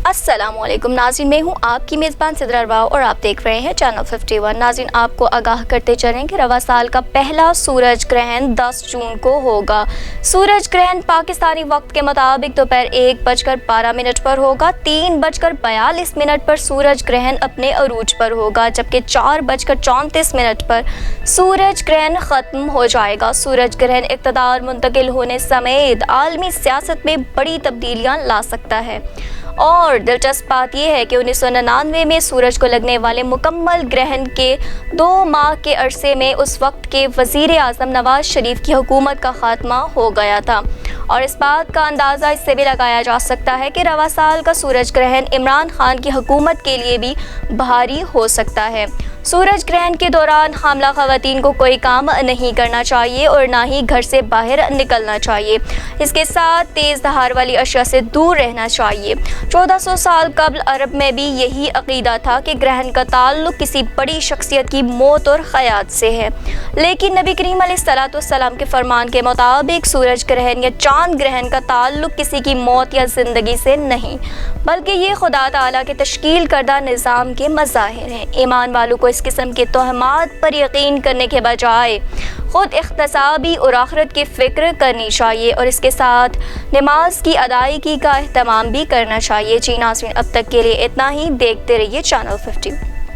अस्सलाम वालेकुम नाज़रीन, मैं हूँ आपकी मेज़बान सिद्रा अरवा और आप देख रहे हैं चैनल 51। नाज़रीन, आपको आगाह करते चलें कि रवा साल का पहला सूरज ग्रहण 10 जून को होगा। सूरज ग्रहण पाकिस्तानी वक्त के मुताबिक दोपहर 1:12 पर होगा। 3:42 पर सूरज ग्रहण अपने अरूज पर होगा, जबकि 4:34 पर सूरज ग्रहण ख़त्म हो जाएगा। सूरज ग्रहण इक़्तिदार मुंतकिल होने समेत आलमी सियासत में बड़ी तब्दीलियाँ ला सकता है। और दिलचस्प बात यह है कि 1999 में सूरज को लगने वाले मुकम्मल ग्रहण के 2 माह के अरसे में उस वक्त के वज़ीर आज़म नवाज शरीफ की हुकूमत का खात्मा हो गया था। और इस बात का अंदाज़ा इससे भी लगाया जा सकता है कि रवा साल का सूरज ग्रहण इमरान खान की हुकूमत के लिए भी भारी हो सकता है। सूरज ग्रहण के दौरान हामला ख़वातीन को कोई काम नहीं करना चाहिए और ना ही घर से बाहर निकलना चाहिए। इसके साथ तेज़ धार वाली अशिया से दूर रहना चाहिए। 1400 साल कबल अरब में भी यही अक़ीदा था कि ग्रहण का ताल्लुक़ किसी बड़ी शख्सियत की मौत और हयात से है, लेकिन नबी करीम अलैहिस्सलाम के फरमान के मुताबिक सूरज ग्रहण या चाँद ग्रहण का ताल्लुक़ किसी की मौत या ज़िंदगी से नहीं, बल्कि ये खुदा ताला के तश्कील करदा निज़ाम के मज़ाहिर हैं। ईमान वालों को इस किस्म के तोहमात पर यकीन करने के बजाय ख़ुद इख्तिसाबी और आखिरत की फ़िक्र करनी चाहिए और इसके साथ नमाज की अदायगी का एहतमाम भी करना चाहिए। जी नाज़रीन, अब तक के लिए इतना ही। देखते रहिए चैनल 50।